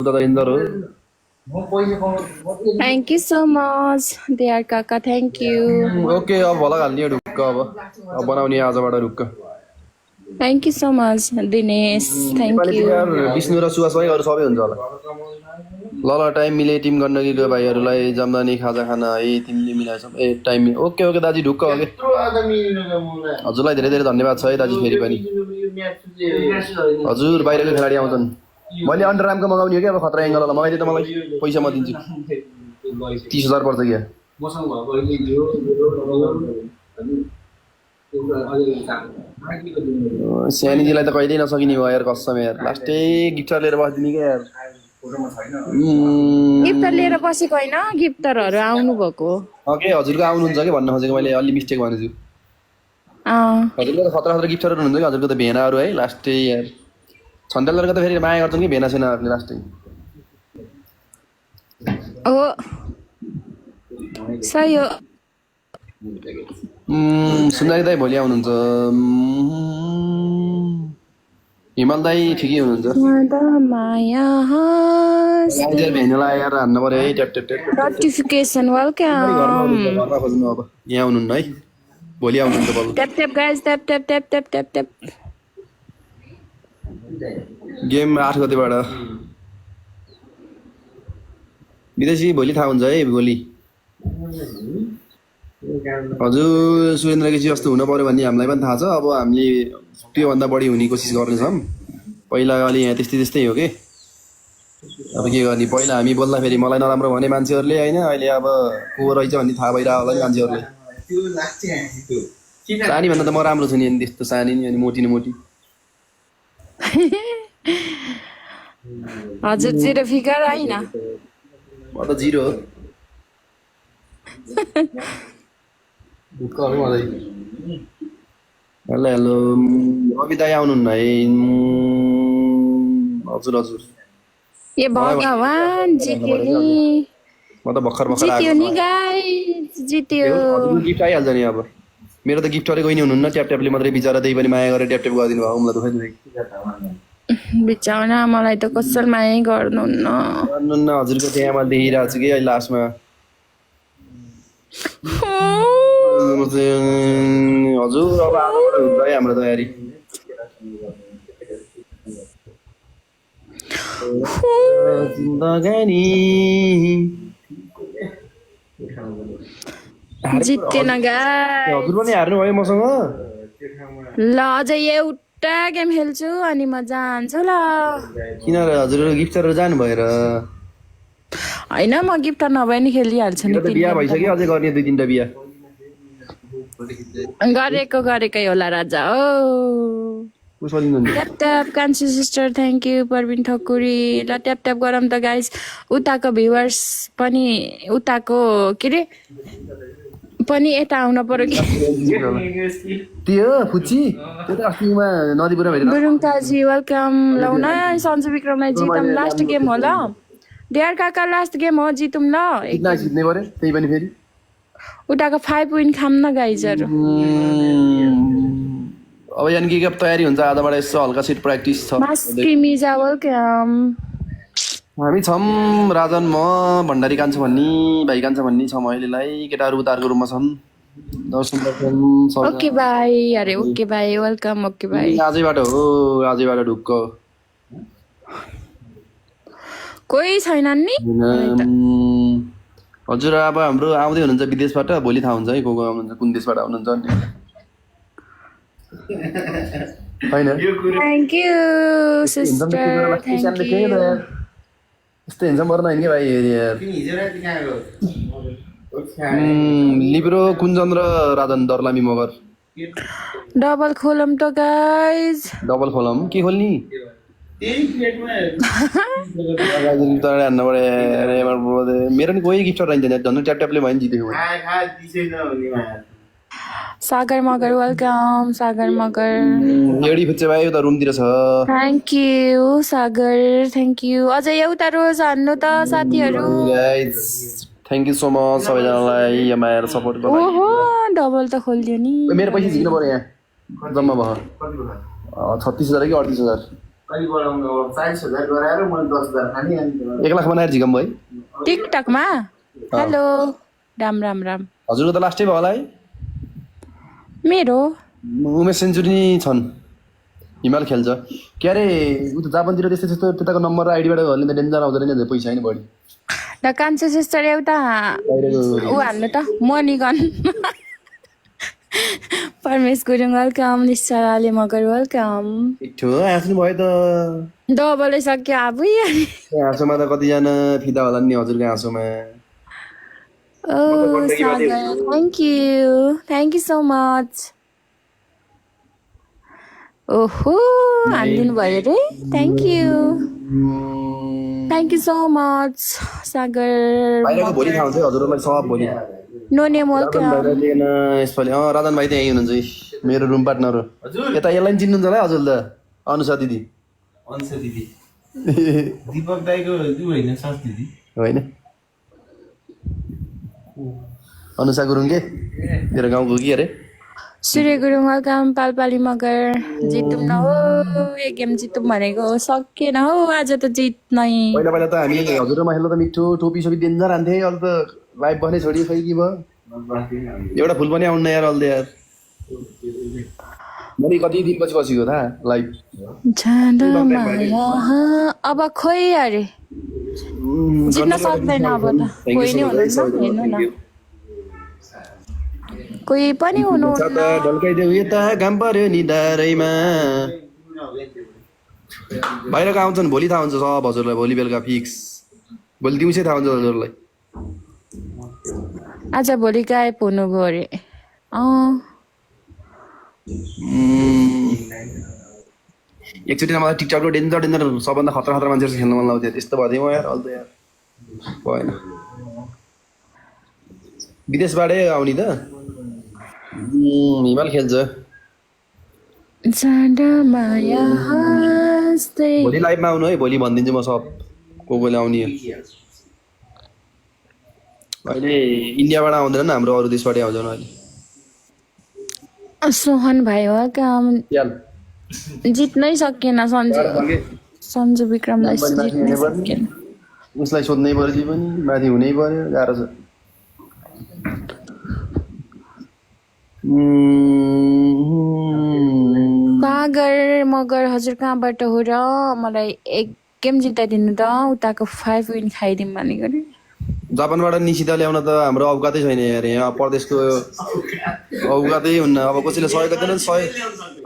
दादा इन्दर हो Thank you so much, dear Kaka. Thank you. Okay अब भला हाल्ने ढुक्क अब बनाउने आजबाट ढुक्क Thank you so much, Dinesh. Thank Nepali you. Player Vishnu र सुवास भाइ अरू सबै हुन्छ होला ल ल टाइम मिले टिम गर्न दिएको भाइहरूलाई जम्दानी खाजा खाना है तिमीले मिलाएछौ ए टाइम ओके ओके दाजु ढुक्क ओके हजुरलाई धेरै धेरै धन्यवाद छ है दाजु फेरि पनि हजुर बाहिरको खेलाडी आउँछन् मैले अन्डरआर्मको मगाउने हो कि अब खतरा एङ्गलवाला मगाइदिए त मलाई पैसा म दिन्छु 30,000 पर्छ क्या सानीजीलाई त कहिल्यै नसकिने भयो यार कसम यार लास्टै गिफ्टर लिएर बसिदिने क्या यार गिफ्टर लिएर बसेको होइन गिफ्टरहरू आउनु भएको ओके हजुरको आउनुहुन्छ कि भन्न खोजेको मैले अलि मिस्टेक भनेछु हजुरको त खतरा खतरा गिफ्टरहरू हुनुहुन्छ कि हजुरको त भेनाहरू है लास्टै यार छन्दालहरूको त फेरि माया गर्छन् कि भेना सेनाहरूले लास्टै हो सही हो सुन्दरी दाई भोलि आउनुहुन्छ हिमाल दाई ठिकै हुनुहुन्छ भेनालाई आएर हान्नु पर्यो है tap tap tap notification welcome घरमा खोज्नु अब यहाँ आउनुहुन्न है भोलि आउनुहुन्छ बल्ल tap tap guys tap tap tap tap tap tap game 8 गतेबाट विदेशी भोलि थाहा हुन्छ है भोलि हजुर सुरेन्द्र केसी जस्तो हुन पर्यो भन्ने हामीलाई पनि थाहा छ अब हामीले त्योभन्दा बढी हुने कोसिस गर्नेछौँ पहिला अलि यहाँ त्यस्तै त्यस्तै हो कि अब के गर्ने पहिला हामी बोल्दाखेरि मलाई नराम्रो भने मान्छेहरूले होइन अहिले अब को रहेछ भन्ने थाहा भइरहेको होला नि मान्छेहरूले सानी भन्दा त म राम्रो छु नि अनि त्यस्तो सानी नि अनि मोटी न मोटी हजुर जिरो फिगर होइन म त जिरो हो हेलो हेलो रवि दाई आउनुहुन्न है हजुर हजुर ए भगवान जित्यो नि म त भर्खर भर्खर जित्यो नि गाइस जित्यो हजुरको गिफ्ट आइहाल्छ नि अब मेरो त गिफ्टरै कोही नि हुनुहुन्न ट्याप ट्यापले मात्रै बिचरा त्यही पनि माया गरेर ट्याप ट्याप गरिदिनु भयो मलाई दुःखै दुःखै बिचाउन मलाई त कसल माया गर्नुहुन्न गर्नुहुन्न हजुरको त्यहाँमा देखिरहेको छु कि अहिले लास्टमा हजुर अब आजबाट हुन्छ है हाम्रो तयारी जिन्दगानी जित्तेन गाइस हजुर पनि हार्नु भयो मसँग ल अझै एउटा गेम खेल्छु अनि म जान्छु ल किन हजुर गिफ्टहरू जानु भएर होइन म गिफ्टर नभए नि खेलिहाल्छु नि बिहा भइसक्यो अझै गर्ने 2-3टा बिहा गरेकै होला राजा हो ट्याप ट्याप कान्छी सिस्टर थ्याङ्क यू परबिन ठकुरी ल ट्याप ट्याप गरौँ त गाइस उताको भ्युवर्स पनि उताको के अरे पनि यता आउन पर्यो कि त्यो फुच्ची त्यो त अस्तिमा नदीपुरमा भेटेन गुरुङ ताजी वेलकम ल न सन्जु विक्रमलाई जितम लास्ट गेम हो ल डियर काका लास्ट गेम हो जितौँ ल कितना जित्ने पर्यो त्यही पनि फेरि उताको 5 विन खाम न गाइजहरू अब यानि कि अब तयारी हुन्छ आजबाट यसो हल्का सिट प्र्याक्टिस छ मास्क्रिमिजा वेलकम हामी छौँ राजन म भण्डारी कान्छ भन्ने भाइ कान्छ भन्ने छौँ अहिलेलाई केटाहरू उताहरूको रुममा छन् ओके भाइ अरे ओके भाइ वेलकम ओके भाइ आजैबाट हो आजैबाट ढुक्क कोही छैनन् नि हजुर अब हाम्रो आउँदै हुनुहुन्छ विदेशबाट भोलि थाहा हुन्छ है को आउनुहुन्छ कुन देशबाट आउनुहुन्छ होइन thank you sister thank you यस्तो हिँड्छ मर्न होइन कि भाइ लिब्रो कुञ्जन र राजन दर्लामी मगर डबल खोलम त गाइज डबल खोलम के खोल्ने मेरो नि कोही गिफ्ट रहन्छ झन् ट्याप ट्यापले भयो नि जितेको सागर मगर वेलकम सागर मगर एडी फुच्चे भाइ उता रुमतिर छ thank you Sagar thank you अझै एउटा रोज हान्नु त साथीहरू थ्याङ्क यू सो मच सबैजनालाई यहाँ आएर सपोर्ट गर्नु ओहो डबल त खोलिदियो नि मेरो पैसा झिक्नु पर्यो यहाँ जम्मा भयो 36,000 कि 38,000 अलि बढाउनु 40,000 गराएर मैले 10,000 खाने अनि 1 लाख बनाएर झिकम भयो टिकटकमा हेलो राम राम राम हजुरको त लास्टै भयो होला है मेरो उमेश सेन्चुरी नि छन् हिमाल खेल्छ के अरे उ त जापानतिर त्यस्तो त्यस्तो त्यताको नम्बर र आइडीबाटहरूले त डेन्जर आउँदैन नि पैसा हैन बढी द कान्छो सिस्टर एउटा ऊ हान्नु त मणिगन परमेश गुरुङ वेलकम निश्चलाले मगर वेलकम ठो हाँस्नु भयो त डबलै सक्यो आबु हाँसोमा त कतिजना फिदा होला नि हजुरको हाँसोमा ओ सागर थ्याङ्क यू सो मच ओहो हानिदिनु भयो रे थ्याङ्क यू सो मच सागर बाहिरको भोलि थाहा हुन्छ है हजुरलाई सब भोलि नो नेम वेलकम यसपालि राजन भाइ त यहीँ हुनुहुन्छ मेरो रुम पार्टनर हो यता यसलाई नि चिन्नुहुन्छ होला है हजुरले अनुषा दिदी अनुसा दिदी दीपक दाइको उ होइन सास दिदी होइन अनुषा गुरुङ के मेरो गाउँको कि अरे सूर्य गुरुङ वेलकम पालपाली मगर जितौँ न हो एक गेम जितौँ भनेको सकेन हौ आज त जित्नै पहिला पहिला त हामी हजुर माइलो त मिठो टोपी सोपी डेन्जर हान्थे अहिले त लाइभ बस्नै छोडियो खै के भयो एउटा फुल पनि आउनु यार अहिले यार मैले कति दिनपछि बसेको थाहा लाइभ जाँदा माया अब खोइ अरे जित्न सक्दैन अब त कोही नै हुनुहुन्छ हेर्नु न कोही पनि हुनुहुन्न ढल्काइदेऊ यता घाम पर्यो नि डाँडैमा बाहिरको आउँछन् भोलि थाहा हुन्छ सब हजुरलाई भोलि बेलुका फिक्स भोलि दिउँसै थाहा हुन्छ हजुरलाई आज भोलि गायब हुनुभयो अरे एकचोटि मलाई टिकटकको डेन्जर डेन्जर सबभन्दा खतरा खतरा मान्छेहरू खेल्न मन लाग्थ्यो त्यस्तो भयो म यार अहिले यार भएन विदेशबाटै आउने त हिमाल खेल्छ जाँदा माया हाँस्दै भोलि लाइभमा आउनु है भोलि भनिदिन्छु म सब कोले आउने अहिले इन्डियाबाट आउँदैन हाम्रो अरू देशबाटै आउँदैन अहिले सोहन भाइ हो काम जित्नै सकेन सन्जु विक्रमलाई जित्नै सकेन उसलाई सोध्नै पर्यो जे पनि माथि हुनै पर्यो गाह्रो छ सागर मगर हजुर कहाँबाट हो र मलाई एक गेम जिताइदिनु त उताको 5 विन खाइदिउँ भनेको नि जापानबाट निशिता ल्याउन त हाम्रो औकातै छैन यार यहाँ प्रदेशको औकातै हुन्न अब कसैले सहयोग गर्दैन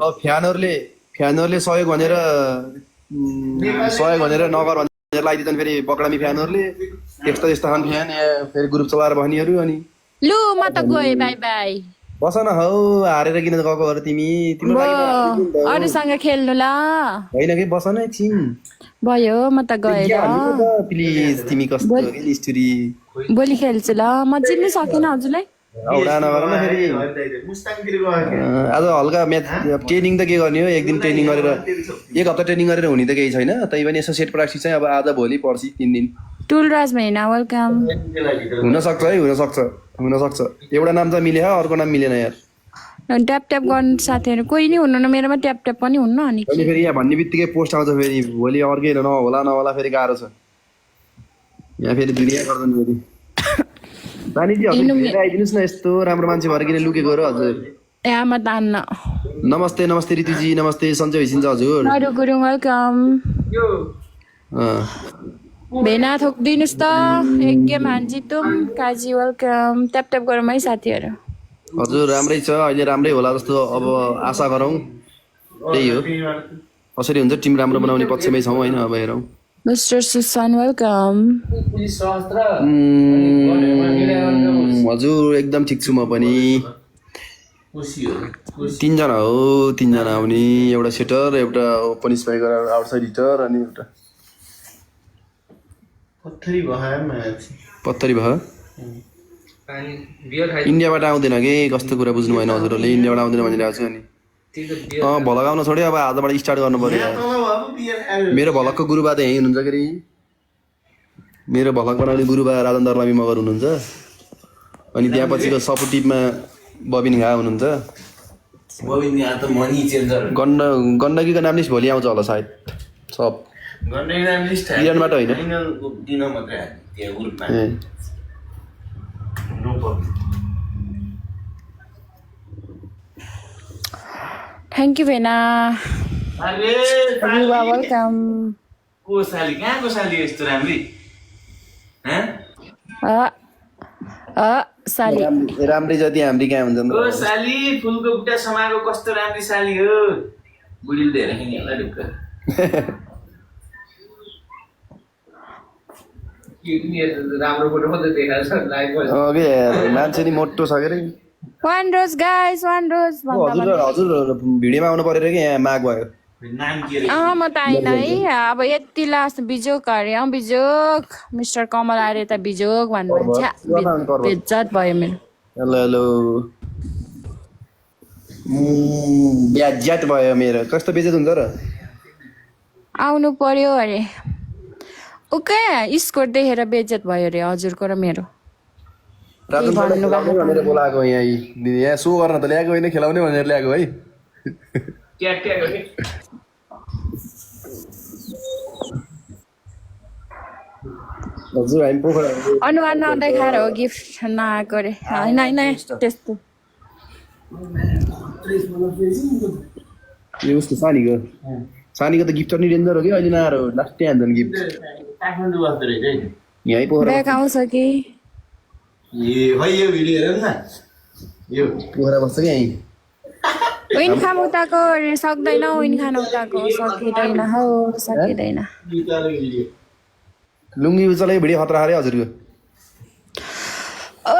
अब फ्यानहरूले सहयोग भनेर नगर भनेर लगाइदिन्छन् फेरि बक्रामी फ्यानहरूले त्यस्तो त्यस्तो खान फ्यान फेरि ग्रुप चलाएर भन्नेहरू अनि लु म त गएँ बाई बाई बस न हौ हारेर किन गएको हो तिमी तिम्रो अरूसँग खेल्नु ल होइन कि बस न एकछिन भयो म त गएँ ल प्लिज तिमी कस्तो स्टोरी भोलि खेल्छु ल म जित्नु सकेन हजुरलाई औडा नगर न फेरि आज हल्का म्याच ट्रेनिङ त के गर्ने हो एक दिन ट्रेनिङ गरेर एक हप्ता ट्रेनिङ गरेर हुने त केही छैन तै पनि यसो सेट प्र्याक्टिस चाहिँ अब आज भोलि पर्सि 3 दिन टुलराज महिना वेलकम हुनसक्छ है हुनसक्छ एउटा नाम त मिल्यो अर्को नाम मिलेन यार ट्याप ट्याप गर्नु साथीहरू कोही नै हुनुहुन्न मेरोमा ट्याप ट्याप पनि हुन्न अनि फेरि यहाँ भन्ने बित्तिकै पोस्ट आउँछ फेरि भोलि अर्कै नहोला फेरि गाह्रो छ यहाँ फेरि दुनियाँ गर्दैन फेरि नानीजी हजुर आइदिनुहोस् न यस्तो राम्रो मान्छे भएर किन लुकेको र हजुर यहाँ म तान्न नमस्ते रितुजी नमस्ते सन्चै होइसिन्छ हजुर अरू गुरुङ वेलकम भेना थोकिदिनुहोस् त एक गेम हान्जितौँ काजी वेलकम ट्याप ट्याप गरौँ है साथीहरू हजुर राम्रै छ अहिले राम्रै होला जस्तो अब आशा गरौँ त्यही हो कसरी हुन्छ टिम राम्रो बनाउने पक्षमै छौँ होइन अब हेरौँ मिस्टर सुसान वेलकम हजुर एकदम ठिक छु म पनि 3 जना आउने एउटा सेटर एउटा ओपन स्ट्राइकर आउटसाइड हिटर अनि एउटा पत्थरी भयो इन्डियाबाट आउँदैन कि कस्तो कुरा बुझ्नु भएन हजुरहरूले इन्डियाबाट आउँदैन भनिरहेको छु अनि भलक आउन छोड्यो अब आजबाट स्टार्ट गर्नु पर्यो मेरो भलकको गुरुबा त यहीँ हुनुहुन्छ के मेरो भलक बनाउने गुरुबा राजन दर्लामी मगर हुनुहुन्छ अनि त्यहाँ पछिको सपोर्ट टिममा बबिन घा हुनुहुन्छ गण्डकीको नाम नै भोलि आउँछ होला सायद सब गर्ने नाम लिस्ट इरानबाट होइन? दिन मात्रै हाल्ने त्यहाँ ग्रुपमा ए नो प्रब्लम थ्याङ्क यू भेना अरे यु आर वेलकम को साली कहाँको साली यस्तो राम्री साली राम्रै जति हाम्री कहाँ हुन्छन् ओ साली फुलको बुट्टा समाएको कस्तो राम्री साली हो बुढीले धेरै खाने होला ढुक्क राम्रो फोटो मात्रै देखाएको छ लाइभ अघि मान्छे नि मोटो छ के अरे वान रोज गाइस वान रोज हजुर भिडियोमा आउनु परेर कि यहाँ माग भयो नाम के रे म त आइन है अब यति लास्ट बिजोक अरे बिजोक मिस्टर कमल आएर यता बिजोक भन्नुभयो बेज्जत भयो मेरो हेलो हेलो ब्याज्यात भयो मेरो कस्तो बेज्जत हुन्छ र आउनु पर्यो अरे ओके स्कोर देखेर बेज्जत भयो अरे हजुरको र मेरो रातन भनेर बोलाएको यहाँ सो गर्न त ल्याएको होइन खेलाउने भनेर ल्याएको है क्या क्या गर्ने हजुर हामी पोखरा अनुहार नदेखाएर हो गिफ्ट नआएको अरे होइन होइन त्यस्तो यो उसको सानीको त गिफ्ट नि डेन्जर हो कि अहिले नआएर लास्टै हान्छन् गिफ्ट काठमाडौँ बस्दो रहेछ है यहीँ पोखरा ब्याग आउँछ कि ए भाइ यो भिडियो हेर न यो पोखरा बस्छ कि यहीँ विन खान उताको अरे सक्दैन विन खान उताको सकिँदैन हौ सकिँदैन लुङ्गी उचालेको भिडियो खतरा अरे हजुरको ओ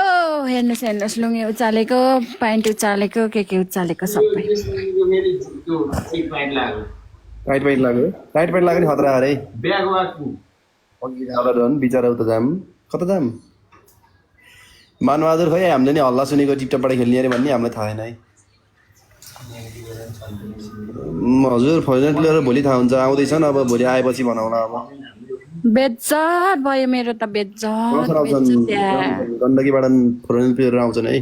हेर्नुहोस् हेर्नुहोस् लुङ्गे उचालेको प्यान्ट उचालेको के उचालेको सबै टाइट प्यान्ट लाग्यो नि खतरा अरे ब्याग वाकु अघि झन् बिचरा उता जाम कता जाम मानबहादुर खै हामीले नि हल्ला सुनेको टिपटपबाट खेल्ने अरे भन्ने हामीलाई थाहा छैन है हजुर फाइनल प्लेयर भोलि थाहा हुन्छ आउँदैछन् अब भोलि आएपछि भनाउला अब बेज्जत भयो मेरो त बेज्जत गण्डकीबाट फाइनल प्लेयर आउँछन् है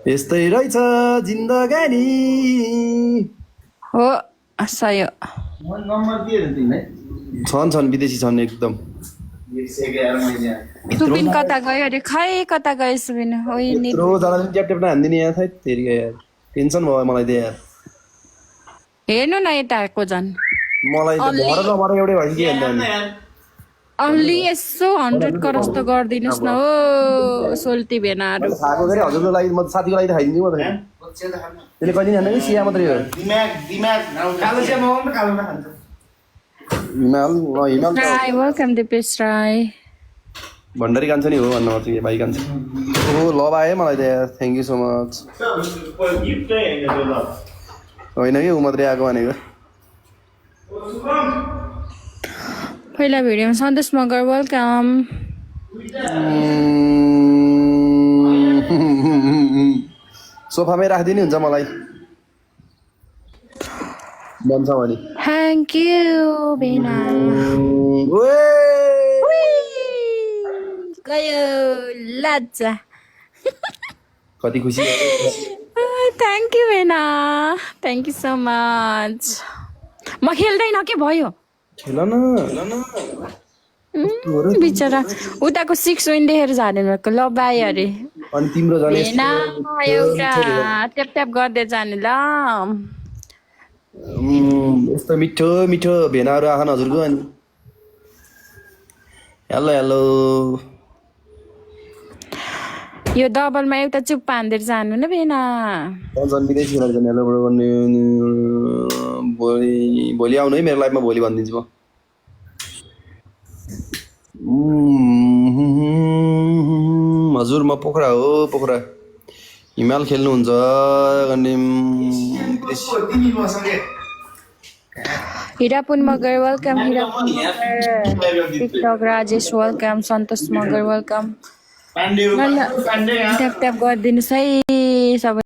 यस्तै रहेछ जिन्दगानी हो सही हो नम्बर दिएर तिमीलाई छन् विदेशी छन् एकदम सुबिन कता गयो अरे खै कता गयो सुबिन यत्रो जनाले ट्याप ट्याप हान्दिने यहाँ थै फेरि यार टेन्सन भयो मलाई त यार हेर्नु न यताको झन् मलाई त भर नभर एउटै भयो कि अन्त अलि यसो 100 क्रस त गरिदिनुहोस् न हो सोल्टी भेनाहरू खाएको गरे हजुरको लागि म साथीको लागि त खाइदिन्छु म त त्यसले कहिले खाने कि सिया मात्रै हो दिमाग कालो चिया मगाउनु कालो नखान्छ हिमाल हाई वेलकम दिपेश राई भण्डारी कान्छ नि हो भन्नु पर्छ भाइ कान्छ ओहो लभ आयो मलाई त थ्याङ्क यू सो मच होइन कि ऊ मात्रै आएको भनेको पहिला भिडियोमा सन्तोष मगर वेलकम सोफामै राखिदिनु हुन्छ मलाई बन्छ भने थ्याङ्क यू बेना गयो लाजा कति खुसी थ्याङ्क यू बेना थ्याङ्क यू सो मच म खेल्दैन के भयो खेल न बिचरा उताको 6 विन देखेर जाने भएको ल बाई अरे अनि तिम्रो जाने भेना एउटा ट्याप ट्याप गर्दै जाने ल यस्तो मिठो मिठो भेनाहरू आछन् हजुरको अनि हेलो हेलो यो डबलमा एउटा चुप्पा हान्दै जानु न भेना झन् विदेशी खेलाएर जाने हेलोबाट गर्ने भोलि आउनु है मेरो लाइफमा भोलि भनिदिन्छु म हजुर म पोखरा हो पोखरा हिमाल खेल्नुहुन्छ अनि Hirapun Magar welcome Hirapun TikTok Rajesh welcome Santosh Magar welcome tap tap गरिदिनुहोस् है सबै